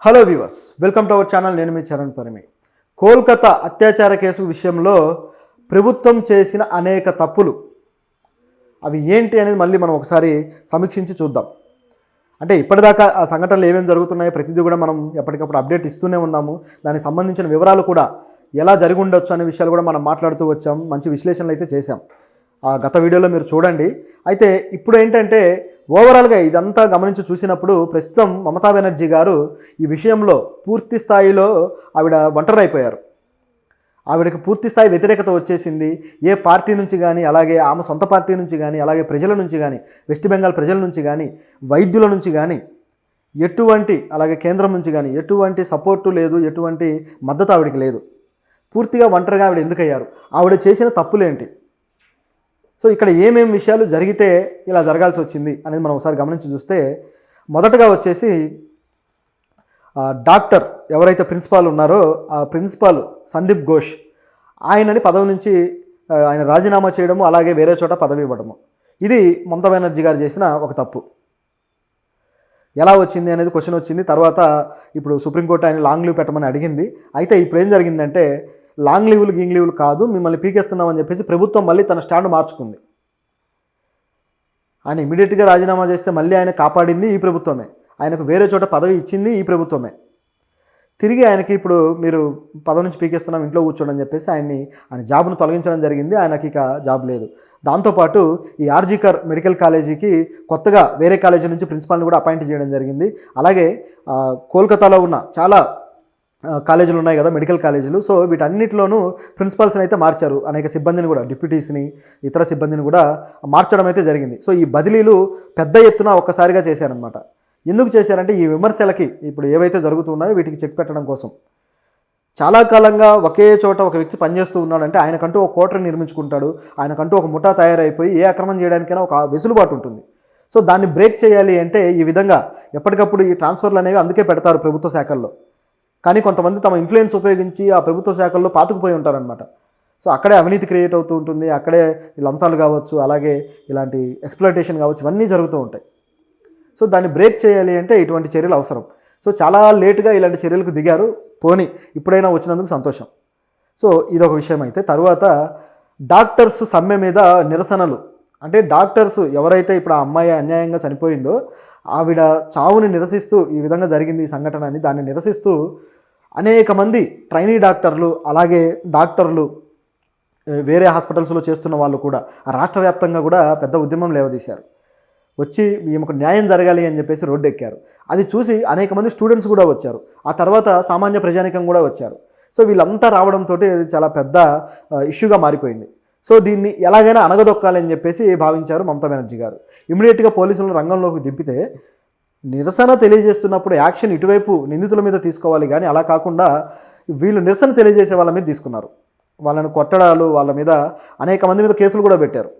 Hello viewers, welcome to our channel. నేను మీ చరణ్ పరిమి. కోల్కతా అత్యాచార case విషయంలో ప్రభుత్వం చేసిన అనేక తప్పులు అవి ఏంటి అనేది మళ్ళీ మనం ఒకసారి సమీక్షించి చూద్దాం. అంటే ఇప్పటిదాకా ఆ సంఘటనలు ఏమేమి జరుగుతున్నాయో ప్రతిదీ కూడా మనం ఎప్పటికప్పుడు అప్డేట్ ఇస్తూనే ఉన్నాము. దానికి సంబంధించిన వివరాలు కూడా ఎలా జరిగి ఉండొచ్చు అనే విషయాలు కూడా మనం మాట్లాడుతూ వచ్చాం. మంచి విశ్లేషణలు అయితే చేశాం. ఆ గత వీడియోలో మీరు చూడండి. అయితే ఇప్పుడు ఏంటంటే ఓవరాల్గా ఇదంతా గమనించి చూసినప్పుడు ప్రస్తుతం మమతా బెనర్జీ గారు ఈ విషయంలో పూర్తి స్థాయిలో ఆవిడ ఒంటరైపోయారు. ఆవిడకి పూర్తి స్థాయి వ్యతిరేకత వచ్చేసింది. ఏ పార్టీ నుంచి కానీ, అలాగే ఆమె సొంత పార్టీ నుంచి కానీ, అలాగే ప్రజల నుంచి కానీ, వెస్ట్ బెంగాల్ ప్రజల నుంచి కానీ, వైద్యుల నుంచి కానీ అలాగే కేంద్రం నుంచి కానీ ఎటువంటి సపోర్టు లేదు, ఎటువంటి మద్దతు ఆవిడకి లేదు. పూర్తిగా ఒంటరిగా ఆవిడ ఎందుకయ్యారు, ఆవిడ చేసిన తప్పులేంటి, సో ఇక్కడ ఏమేమి విషయాలు జరిగితే ఇలా జరగాల్సి వచ్చింది అనేది మనం ఒకసారి గమనించి చూస్తే, మొదటగా వచ్చేసి డాక్టర్ ఎవరైతే ప్రిన్సిపాల్ ఉన్నారో ఆ ప్రిన్సిపాల్ సందీప్ ఘోష్ ఆయనని పదవి నుంచి ఆయన రాజీనామా చేయడము, అలాగే వేరే చోట పదవి ఇవ్వడము, ఇది మమతా బెనర్జీ గారు చేసిన ఒక తప్పు. ఎలా వచ్చింది అనేది క్వశ్చన్ వచ్చింది. తర్వాత ఇప్పుడు సుప్రీంకోర్టు ఆయన లాంగ్ లీవ్ పెట్టమని అడిగింది. అయితే ఇప్పుడు ఏం జరిగిందంటే లాంగ్ లీవ్లు కాదు, మిమ్మల్ని పీకేస్తున్నామని చెప్పేసి ప్రభుత్వం మళ్ళీ తన స్టాండ్ మార్చుకుంది. ఆయన ఇమీడియట్గా రాజీనామా చేస్తే మళ్ళీ ఆయన కాపాడింది ఈ ప్రభుత్వమే, ఆయనకు వేరే చోట పదవి ఇచ్చింది ఈ ప్రభుత్వమే. తిరిగి ఆయనకి ఇప్పుడు మీరు పదవి నుంచి పీకేస్తున్నాం, ఇంట్లో కూర్చోండి చెప్పేసి ఆయన జాబ్ను తొలగించడం జరిగింది. ఆయనకి ఇక జాబ్ లేదు. దాంతోపాటు ఈ ఆర్జీకర్ మెడికల్ కాలేజీకి కొత్తగా వేరే కాలేజీ నుంచి ప్రిన్సిపాల్ని కూడా అపాయింట్ చేయడం జరిగింది. అలాగే కోల్కతాలో ఉన్న చాలా కాలేజీలు ఉన్నాయి కదా, మెడికల్ కాలేజీలు. సో వీటన్నిటిలోనూ ప్రిన్సిపాల్స్ని అయితే మార్చారు. అనేక సిబ్బందిని కూడా, డిప్యూటీస్ని, ఇతర సిబ్బందిని కూడా మార్చడం అయితే జరిగింది. సో ఈ బదిలీలు పెద్ద ఎత్తున ఒక్కసారిగా చేశారనమాట. ఎందుకు చేశారంటే ఈ విమర్శలకి ఇప్పుడు ఏవైతే జరుగుతున్నాయో వీటికి చెక్ పెట్టడం కోసం. చాలా కాలంగా ఒకే చోట ఒక వ్యక్తి పనిచేస్తూ ఉన్నాడంటే ఆయనకంటూ ఒక కోటరీ నిర్మించుకుంటాడు, ఆయనకంటూ ఒక ముఠా తయారైపోయి ఏ అక్రమం చేయడానికైనా ఒక వెసులుబాటు ఉంటుంది. సో దాన్ని బ్రేక్ చేయాలి అంటే ఈ విధంగా ఎప్పటికప్పుడు ఈ ట్రాన్స్ఫర్లు అనేవి అందుకే పెడతారు ప్రభుత్వ శాఖల్లో. కానీ కొంతమంది తమ ఇన్ఫ్లుయెన్స్ ఉపయోగించి ఆ ప్రభుత్వ శాఖల్లో పాతుకుపోయి ఉంటారనమాట. సో అక్కడే అవినీతి క్రియేట్ అవుతూ ఉంటుంది, అక్కడే లంచాలు కావచ్చు, అలాగే ఇలాంటి ఎక్స్ప్లాయిటేషన్ కావచ్చు, ఇవన్నీ జరుగుతూ ఉంటాయి. సో దాన్ని బ్రేక్ చేయాలి అంటే ఇటువంటి చర్యలు అవసరం. సో చాలా లేటుగా ఇలాంటి చర్యలకు దిగారు. పోనీ ఇప్పుడైనా వచ్చినందుకు సంతోషం. సో ఇదొక విషయం. అయితే తర్వాత డాక్టర్స్ సమ్మె మీద నిరసనలు, అంటే డాక్టర్స్ ఎవరైతే ఇప్పుడు ఆ అమ్మాయి అన్యాయంగా చనిపోయిందో ఆవిడ చావుని నిరసిస్తూ ఈ విధంగా జరిగింది ఈ సంఘటన అని దాన్ని నిరసిస్తూ అనేక మంది ట్రైనీ డాక్టర్లు, అలాగే డాక్టర్లు వేరే హాస్పిటల్స్లో చేస్తున్న వాళ్ళు కూడా రాష్ట్ర వ్యాప్తంగా కూడా పెద్ద ఉద్యమం లేవదీశారు. వచ్చి ఈమెకు న్యాయం జరగాలి అని చెప్పేసి రోడ్డు ఎక్కారు. అది చూసి అనేక మంది స్టూడెంట్స్ కూడా వచ్చారు. ఆ తర్వాత సామాన్య ప్రజానికం కూడా వచ్చారు. సో వీళ్ళంతా రావడంతో అది చాలా పెద్ద ఇష్యూగా మారిపోయింది. సో దీన్ని ఎలాగైనా అణగదొక్కాలని చెప్పేసి భావించారు మమతా బెనర్జీ గారు. ఇమీడియట్గా పోలీసులను రంగంలోకి దింపితే నిరసన తెలియజేస్తున్నప్పుడు యాక్షన్ ఇటువైపు నిందితుల మీద తీసుకోవాలి, కానీ అలా కాకుండా వీళ్ళు నిరసన తెలియజేసే వాళ్ళ మీద తీసుకున్నారు. వాళ్ళని కొట్టడాలు, వాళ్ళ మీద అనేక మంది మీద కేసులు కూడా పెట్టారు,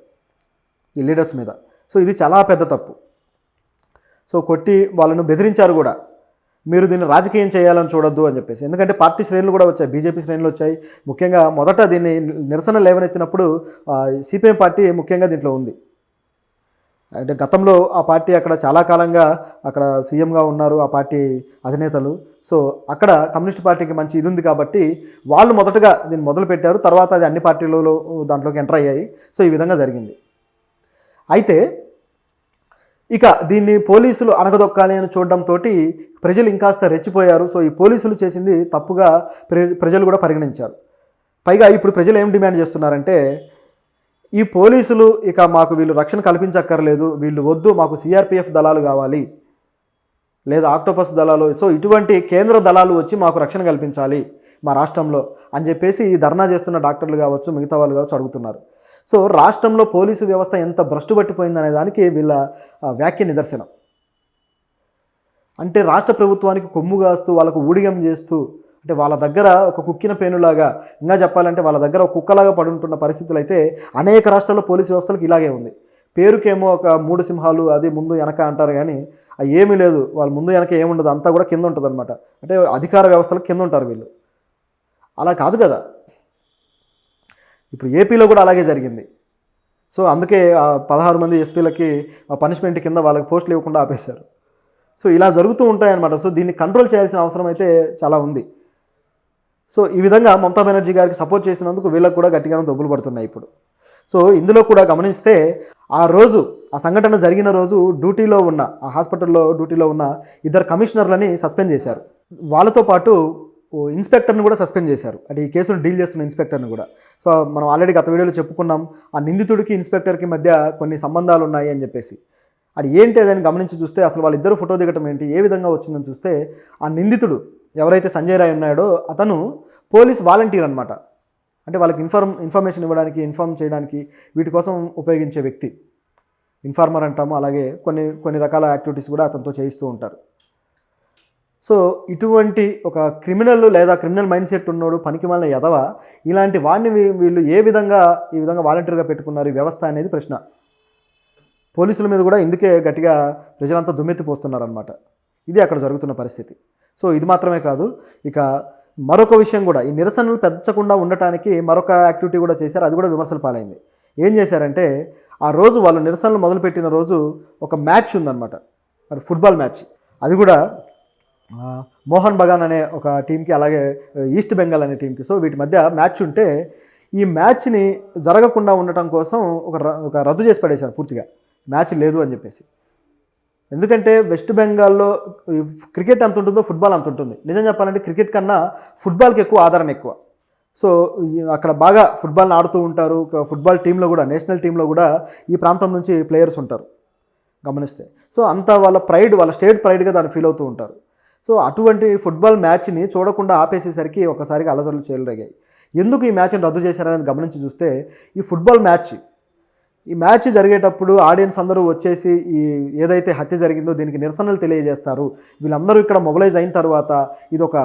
ఈ లీడర్స్ మీద. సో ఇది చాలా పెద్ద తప్పు. సో కొట్టి వాళ్ళను బెదిరించారు కూడా, మీరు దీన్ని రాజకీయం చేయాలని చూడొద్దు అని చెప్పేసి. ఎందుకంటే పార్టీ శ్రేణులు కూడా వచ్చాయి, బీజేపీ శ్రేణులు వచ్చాయి. ముఖ్యంగా మొదట దీన్ని నిరసన లేవనెత్తినప్పుడు సిపిఎం పార్టీ ముఖ్యంగా దీంట్లో ఉంది. అంటే గతంలో ఆ పార్టీ అక్కడ చాలా కాలంగా అక్కడ సీఎంగా ఉన్నారు ఆ పార్టీ అధినేతలు. సో అక్కడ కమ్యూనిస్ట్ పార్టీకి మంచి ఇది ఉంది కాబట్టి వాళ్ళు మొదటగా దీన్ని మొదలుపెట్టారు. తర్వాత అది అన్ని పార్టీలలో దాంట్లోకి ఎంటర్ అయ్యాయి. సో ఈ విధంగా జరిగింది. అయితే ఇక దీన్ని పోలీసులు అణగదొక్కాలి అని చూడడంతో ప్రజలు ఇంకాస్త రెచ్చిపోయారు. సో ఈ పోలీసులు చేసింది తప్పుగా ప్రజలు కూడా పరిగణించారు. పైగా ఇప్పుడు ప్రజలు ఏం డిమాండ్ చేస్తున్నారంటే, ఈ పోలీసులు ఇక మాకు వీళ్ళు రక్షణ కల్పించక్కర్లేదు, వీళ్ళు వద్దు, మాకు సిఆర్పిఎఫ్ దళాలు కావాలి, లేదా ఆక్టోపస్ దళాలు, సో ఇటువంటి కేంద్ర దళాలు వచ్చి మాకు రక్షణ కల్పించాలి మా రాష్ట్రంలో అని చెప్పేసి ఈ ధర్నా చేస్తున్న డాక్టర్లు కావచ్చు, మిగతా వాళ్ళు కావచ్చు అడుగుతున్నారు. సో రాష్ట్రంలో పోలీసు వ్యవస్థ ఎంత భ్రష్టు పట్టిపోయిందనే దానికి వీళ్ళ వ్యాఖ్య నిదర్శనం. అంటే రాష్ట్ర ప్రభుత్వానికి కొమ్ము కాస్తూ వాళ్ళకు ఊడిగం చేస్తూ, అంటే వాళ్ళ దగ్గర ఒక కుక్కిన పేనులాగా, ఇంకా చెప్పాలంటే వాళ్ళ దగ్గర ఒక కుక్కలాగా పడుంటున్న పరిస్థితులు అయితే అనేక రాష్ట్రాల్లో పోలీసు వ్యవస్థలకు ఇలాగే ఉంది. పేరుకేమో ఒక 3 సింహాలు అది ముందు వెనక అంటారు, కానీ అది ఏమీ లేదు. వాళ్ళు ముందు వెనక ఏముండదు, అంతా కూడా కింద ఉంటుంది అనమాట. అంటే అధికార వ్యవస్థలకు కింద ఉంటారు వీళ్ళు. అలా కాదు కదా, ఇప్పుడు ఏపీలో కూడా అలాగే జరిగింది. సో అందుకే 16 మంది ఎస్పీలకి పనిష్మెంట్ కింద వాళ్ళకి పోస్టులు ఇవ్వకుండా ఆపేశారు. సో ఇలా జరుగుతూ ఉంటాయన్నమాట. సో దీన్ని కంట్రోల్ చేయాల్సిన అవసరం అయితే చాలా ఉంది. సో ఈ విధంగా మమతా బెనర్జీ గారికి సపోర్ట్ చేసినందుకు వీళ్ళకు కూడా గట్టిగానే దొబ్బులు పడుతున్నాయి ఇప్పుడు. సో ఇందులో కూడా గమనిస్తే ఆ రోజు ఆ సంఘటన జరిగిన రోజు డ్యూటీలో ఉన్న ఆ హాస్పిటల్లో డ్యూటీలో ఉన్న 2 కమిషనర్లని సస్పెండ్ చేశారు. వాళ్ళతో పాటు ఇన్స్పెక్టర్ని కూడా సస్పెండ్ చేశారు, అంటే ఈ కేసును డీల్ చేస్తున్న ఇన్స్పెక్టర్ని కూడా. సో మనం ఆల్రెడీ గత వీడియోలో చెప్పుకున్నాం, ఆ నిందితుడికి ఇన్స్పెక్టర్కి మధ్య కొన్ని సంబంధాలు ఉన్నాయి అని చెప్పేసి. అది ఏంటి అదని గమనించి చూస్తే అసలు వాళ్ళిద్దరూ ఫోటో దిగటం ఏంటి, ఏ విధంగా వచ్చిందని చూస్తే ఆ నిందితుడు ఎవరైతే సంజయ్ రాయ్ ఉన్నాడో అతను పోలీస్ వాలంటీర్ అనమాట. అంటే వాళ్ళకి ఇన్ఫర్మేషన్ ఇవ్వడానికి, ఇన్ఫార్మ్ చేయడానికి వీటి కోసం ఉపయోగించే వ్యక్తి, ఇన్ఫార్మర్ అంటాము. అలాగే కొన్ని రకాల యాక్టివిటీస్ కూడా అతనితో చేయిస్తూ ఉంటారు. సో ఇటువంటి ఒక క్రిమినల్ లేదా క్రిమినల్ మైండ్ సెట్ ఉన్నోడు, పనికిమాలిన ఎదవ, ఇలాంటి వాడిని వీళ్ళు ఈ విధంగా వాలంటీర్గా పెట్టుకున్నారు ఈ వ్యవస్థ అనేది ప్రశ్న. పోలీసుల మీద కూడా ఇందుకే గట్టిగా ప్రజలంతా దుమ్మెత్తిపోస్తున్నారనమాట. ఇది అక్కడ జరుగుతున్న పరిస్థితి. సో ఇది మాత్రమే కాదు, ఇక మరొక విషయం కూడా, ఈ నిరసనలు పెంచకుండా ఉండటానికి మరొక యాక్టివిటీ కూడా చేశారు. అది కూడా విమర్శల పాలైంది. ఏం చేశారంటే ఆ రోజు వాళ్ళు నిరసనలు మొదలుపెట్టిన రోజు ఒక మ్యాచ్ ఉందన్నమాట, అది ఫుట్బాల్ మ్యాచ్. అది కూడా మోహన్ బగాన్ అనే ఒక టీంకి, అలాగే ఈస్ట్ బెంగాల్ అనే టీంకి. సో వీటి మధ్య మ్యాచ్ ఉంటే ఈ మ్యాచ్ని జరగకుండా ఉండటం కోసం ఒక రద్దు చేసి పడేశారు పూర్తిగా, మ్యాచ్ లేదు అని చెప్పేసి. ఎందుకంటే వెస్ట్ బెంగాల్లో క్రికెట్ ఎంత ఉంటుందో ఫుట్బాల్ అంత ఉంటుంది. నిజం చెప్పాలంటే క్రికెట్ కన్నా ఫుట్బాల్కి ఎక్కువ ఆదరణ ఎక్కువ. సో అక్కడ బాగా ఫుట్బాల్ని ఆడుతూ ఉంటారు. ఫుట్బాల్ టీంలో కూడా, నేషనల్ టీంలో కూడా ఈ ప్రాంతం నుంచి ప్లేయర్స్ ఉంటారు గమనిస్తే. సో అంత వాళ్ళ ప్రైడ్, వాళ్ళ స్టేట్ ప్రైడ్గా దాన్ని ఫీల్ అవుతూ ఉంటారు. సో అటువంటి ఫుట్బాల్ మ్యాచ్ని చూడకుండా ఆపేసేసరికి ఒకసారిగా అలజడులు చెలరేగాయి. ఎందుకు ఈ మ్యాచ్ని రద్దు చేశారనేది గమనించి చూస్తే, ఈ ఫుట్బాల్ మ్యాచ్ జరిగేటప్పుడు ఆడియన్స్ అందరూ వచ్చేసి ఈ ఏదైతే హత్య జరిగిందో దీనికి నిరసనలు తెలియజేస్తారు. వీళ్ళందరూ ఇక్కడ మొబిలైజ్ అయిన తర్వాత ఇది ఒక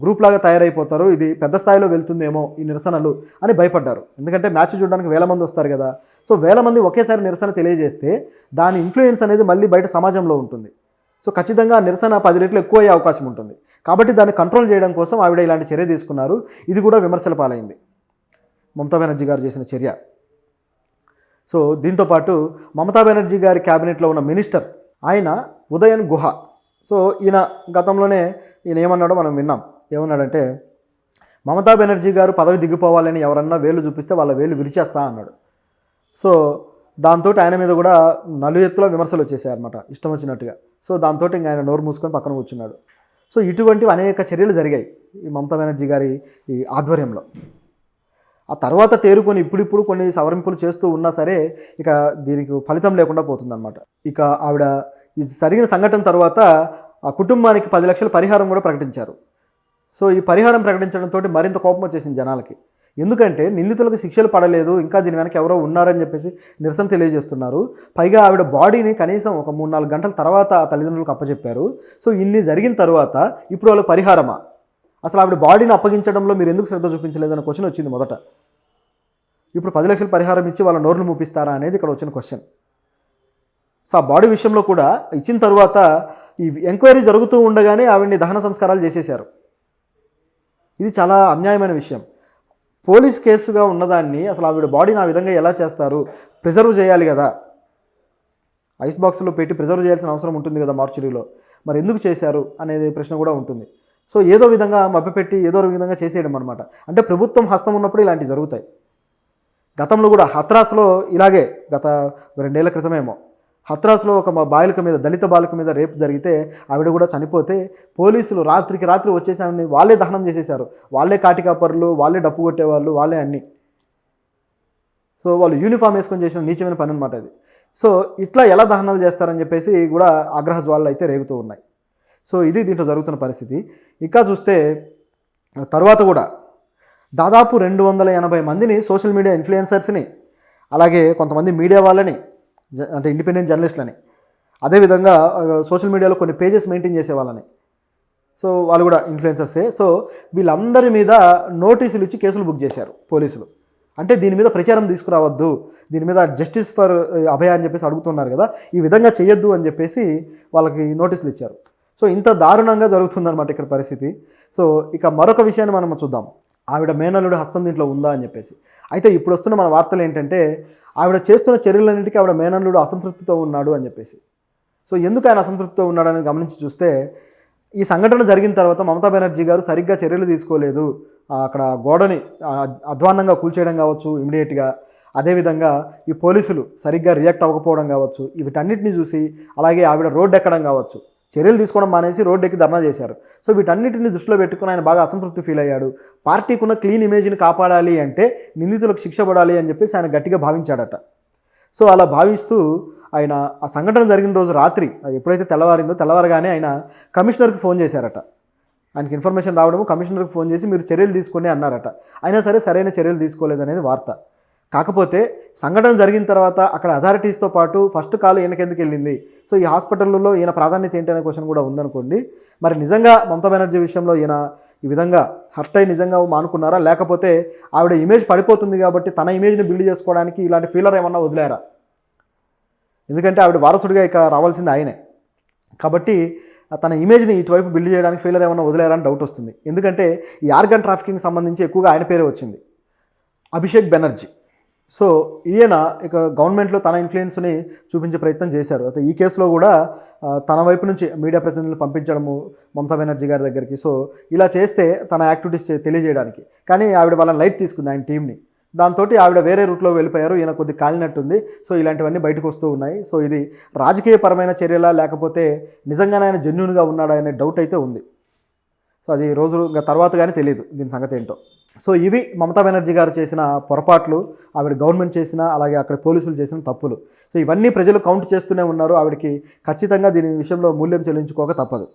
గ్రూప్ లాగా తయారైపోతారు, ఇది పెద్ద స్థాయిలో వెళ్తుందేమో ఈ నిరసనలు అని భయపడ్డారు. ఎందుకంటే మ్యాచ్ చూడడానికి 1000 మంది వస్తారు కదా. సో 1000 మంది ఒకేసారి నిరసన తెలియజేస్తే దాని ఇన్ఫ్లుయెన్స్ అనేది మళ్ళీ బయట సమాజంలో ఉంటుంది. సో ఖచ్చితంగా నిరసన 10 రెట్లు ఎక్కువ అయ్యే అవకాశం ఉంటుంది. కాబట్టి దాన్ని కంట్రోల్ చేయడం కోసం ఆవిడ ఇలాంటి చర్య తీసుకున్నారు. ఇది కూడా విమర్శల పాలైంది, మమతా బెనర్జీ గారు చేసిన చర్య. సో దీంతోపాటు మమతా బెనర్జీ గారి క్యాబినెట్లో ఉన్న మినిస్టర్ ఆయన ఉదయన్ గుహ. సో ఈయన గతంలోనే ఏమన్నాడో మనం విన్నాం. ఏమన్నాడంటే, మమతా బెనర్జీ గారు పదవి దిగిపోవాలని ఎవరన్నా వేలు చూపిస్తే వాళ్ళ వేలు విరిచేస్తా అన్నాడు. సో దాంతో ఆయన మీద కూడా నలుఎత్తులో విమర్శలు వచ్చేసాయి అనమాట, ఇష్టం వచ్చినట్టుగా. సో దాంతో ఇంక ఆయన నోరు మూసుకొని పక్కన కూర్చున్నాడు. సో ఇటువంటివి అనేక చర్యలు జరిగాయి ఈ మమతా బెనర్జీ గారి ఈ ఆధ్వర్యంలో. ఆ తర్వాత తేరుకొని ఇప్పుడిప్పుడు కొన్ని సవరింపులు చేస్తూ ఉన్నా సరే ఇక దీనికి ఫలితం లేకుండా పోతుందన్నమాట. ఇక ఆవిడ ఈ జరిగిన సంఘటన తర్వాత ఆ కుటుంబానికి 10 లక్షల పరిహారం కూడా ప్రకటించారు. సో ఈ పరిహారం ప్రకటించడంతో మరింత కోపం వచ్చేసింది జనాలకి. ఎందుకంటే నిందితులకు శిక్షలు పడలేదు, ఇంకా దీని వెనక ఎవరో ఉన్నారని చెప్పేసి నిరసన తెలియజేస్తున్నారు. పైగా ఆవిడ బాడీని కనీసం ఒక 3-4 గంటల తర్వాత ఆ తల్లిదండ్రులకు అప్పచెప్పారు. సో ఇన్ని జరిగిన తర్వాత ఇప్పుడు వాళ్ళకి పరిహారమా? అసలు ఆవిడ బాడీని అప్పగించడంలో మీరు ఎందుకు శ్రద్ధ చూపించలేదన్న క్వశ్చన్ వచ్చింది మొదట. ఇప్పుడు 10 లక్షల పరిహారం ఇచ్చి వాళ్ళ నోర్లు మూపిస్తారా అనేది ఇక్కడ వచ్చిన క్వశ్చన్. సో ఆ బాడీ విషయంలో కూడా ఇచ్చిన తర్వాత ఈ ఎంక్వైరీ జరుగుతూ ఉండగానే ఆవిడ్ని దహన సంస్కారాలు చేసేశారు. ఇది చాలా అన్యాయమైన విషయం. పోలీస్ కేసుగా ఉన్నదాన్ని అసలు ఆవిడ బాడీని ఆ విధంగా ఎలా చేస్తారు? ప్రిజర్వ్ చేయాలి కదా, ఐస్ బాక్స్లో పెట్టి ప్రిజర్వ్ చేయాల్సిన అవసరం ఉంటుంది కదా మార్చురీలో. మరి ఎందుకు చేశారు అనేది ప్రశ్న కూడా ఉంటుంది. సో ఏదో విధంగా మభ్యపెట్టి ఏదో విధంగా చేసేయడం అనమాట. అంటే ప్రభుత్వం హస్తం ఉన్నప్పుడు ఇలాంటివి జరుగుతాయి. గతంలో కూడా హత్రాస్లో ఇలాగే, గత 2 ఏళ్ల క్రితమేమో హత్రాస్లో ఒక బాలిక మీద, దళిత బాలిక మీద రేపు జరిగితే ఆవిడ కూడా చనిపోతే పోలీసులు రాత్రికి రాత్రి వచ్చేసి ఆవిడని వాళ్ళే దహనం చేసేశారు. వాళ్ళే కాటికాపర్లు, వాళ్ళే డప్పు కొట్టేవాళ్ళు, వాళ్ళే అన్నీ. సో వాళ్ళు యూనిఫామ్ వేసుకొని చేసిన నీచమైన పని అనమాట అది. సో ఇట్లా ఎలా దహనాలు చేస్తారని చెప్పేసి కూడా ఆగ్రహ జ్వాలలు అయితే రేగుతూ ఉన్నాయి. సో ఇది దీంట్లో జరుగుతున్న పరిస్థితి. ఇంకా చూస్తే తర్వాత కూడా దాదాపు 280 మందిని సోషల్ మీడియా ఇన్ఫ్లుయెన్సర్స్ని, అలాగే కొంతమంది మీడియా వాళ్ళని, అంటే ఇండిపెండెంట్ జర్నలిస్టులని, అదేవిధంగా సోషల్ మీడియాలో కొన్ని పేజెస్ మెయింటైన్ చేసే వాళ్ళని, సో వాళ్ళు కూడా ఇన్ఫ్లుయెన్సర్సే. సో వీళ్ళందరి మీద నోటీసులు ఇచ్చి కేసులు బుక్ చేశారు పోలీసులు. అంటే దీని మీద ప్రచారం తీసుకురావద్దు, దీని మీద జస్టిస్ ఫర్ అభయ అని చెప్పేసి అడుగుతున్నారు కదా, ఈ విధంగా చేయొద్దు అని చెప్పేసి వాళ్ళకి నోటీసులు ఇచ్చారు. సో ఇంత దారుణంగా జరుగుతుందన్నమాట ఇక్కడ పరిస్థితి. సో ఇక మరొక విషయాన్ని మనం చూద్దాం, ఆవిడ మేనల్లుడు హస్తం దీంట్లో ఉందా అని చెప్పేసి. అయితే ఇప్పుడు వస్తున్న మన వార్తలు ఏంటంటే ఆవిడ చేస్తున్న చర్యలన్నింటికీ ఆవిడ మేనల్లుడు అసంతృప్తితో ఉన్నాడు అని చెప్పేసి. సో ఎందుకు ఆయన అసంతృప్తితో ఉన్నాడని గమనించి చూస్తే ఈ సంఘటన జరిగిన తర్వాత మమతా బెనర్జీ గారు సరిగ్గా చర్యలు తీసుకోలేదు, అక్కడ గోడని అధ్వాన్నంగా కూల్చేయడం కావచ్చు ఇమీడియట్గా, అదేవిధంగా ఈ పోలీసులు సరిగ్గా రియాక్ట్ అవ్వకపోవడం కావచ్చు, వీటన్నిటిని చూసి అలాగే ఆవిడ రోడ్డు ఎక్కడం కావచ్చు, చర్యలు తీసుకోవడం మానేసి రోడ్డు ఎక్కి ధర్నా చేశారు. సో వీటన్నిటిని దృష్టిలో పెట్టుకుని ఆయన బాగా అసంతృప్తి ఫీల్ అయ్యాడు. పార్టీకి ఉన్న క్లీన్ ఇమేజ్ని కాపాడాలి అంటే నిందితులకు శిక్ష పడాలి అని చెప్పేసి ఆయన గట్టిగా భావించాడట. సో అలా భావిస్తూ ఆయన ఆ సంఘటన జరిగిన రోజు రాత్రి అది ఎప్పుడైతే తెల్లవారగానే ఆయన కమిషనర్కి ఫోన్ చేశారట. ఆయనకి ఇన్ఫర్మేషన్ రావడము, కమిషనర్కి ఫోన్ చేసి మీరు చర్యలు తీసుకోండి అన్నారట. అయినా సరే సరైన చర్యలు తీసుకోలేదనేది వార్త. కాకపోతే సంఘటన జరిగిన తర్వాత అక్కడ అథారిటీస్తో పాటు ఫస్ట్ కాల్ ఈయనకెందుకు వెళ్ళింది, సో ఈ హాస్పిటల్లో ఈయన ప్రాధాన్యత ఏంటి అనే క్వశ్చన్ కూడా ఉందనుకోండి. మరి నిజంగా మమతా బెనర్జీ విషయంలో ఈయన ఈ విధంగా హర్ట్ అయి నిజంగా మానుకున్నారా, లేకపోతే ఆవిడ ఇమేజ్ పడిపోతుంది కాబట్టి తన ఇమేజ్ని బిల్డ్ చేసుకోవడానికి ఇలాంటి ఫీలర్ ఏమన్నా వదిలేరా? ఎందుకంటే ఆవిడ వారసుడిగా ఇక రావాల్సింది ఆయనే కాబట్టి తన ఇమేజ్ని ఇటువైపు బిల్డ్ చేయడానికి ఫీలర్ ఏమన్నా వదిలేరా అని డౌట్ వస్తుంది. ఎందుకంటే ఈ ఆర్గన్ ట్రాఫికింగ్ సంబంధించి ఎక్కువగా ఆయన పేరే వచ్చింది, అభిషేక్ బెనర్జీ. సో ఈయన ఇక గవర్నమెంట్లో తన ఇన్ఫ్లుయెన్స్ని చూపించే ప్రయత్నం చేశారు. అయితే ఈ కేసులో కూడా తన వైపు నుంచి మీడియా ప్రతినిధులు పంపించడము మమతా బెనర్జీ గారి దగ్గరికి. సో ఇలా చేస్తే తన యాక్టివిటీస్ తెలియజేయడానికి, కానీ ఆవిడ వాళ్ళని లైట్ తీసుకుంది ఆయన టీంని. దాంతో ఆవిడ వేరే రూట్లో వెళ్ళిపోయారు, ఈయన కొద్ది కాలినట్టుంది. సో ఇలాంటివన్నీ బయటకు వస్తూ ఉన్నాయి. సో ఇది రాజకీయపరమైన చర్యలా లేకపోతే నిజంగానే ఆయన జెన్యూన్గా ఉన్నాడా అనే డౌట్ అయితే ఉంది. సో అది రోజు తర్వాత కానీ తెలియదు దీని సంగతి ఏంటో. సో ఇవి మమతా బెనర్జీ గారు చేసిన పొరపాట్లు, ఆవిడ గవర్నమెంట్ చేసిన, అలాగే అక్కడ పోలీసులు చేసిన తప్పులు. సో ఇవన్నీ ప్రజలు కౌంట్ చేస్తూనే ఉన్నారు. ఆవిడకి ఖచ్చితంగా దీని విషయంలో మూల్యం చెల్లించుకోక తప్పదు.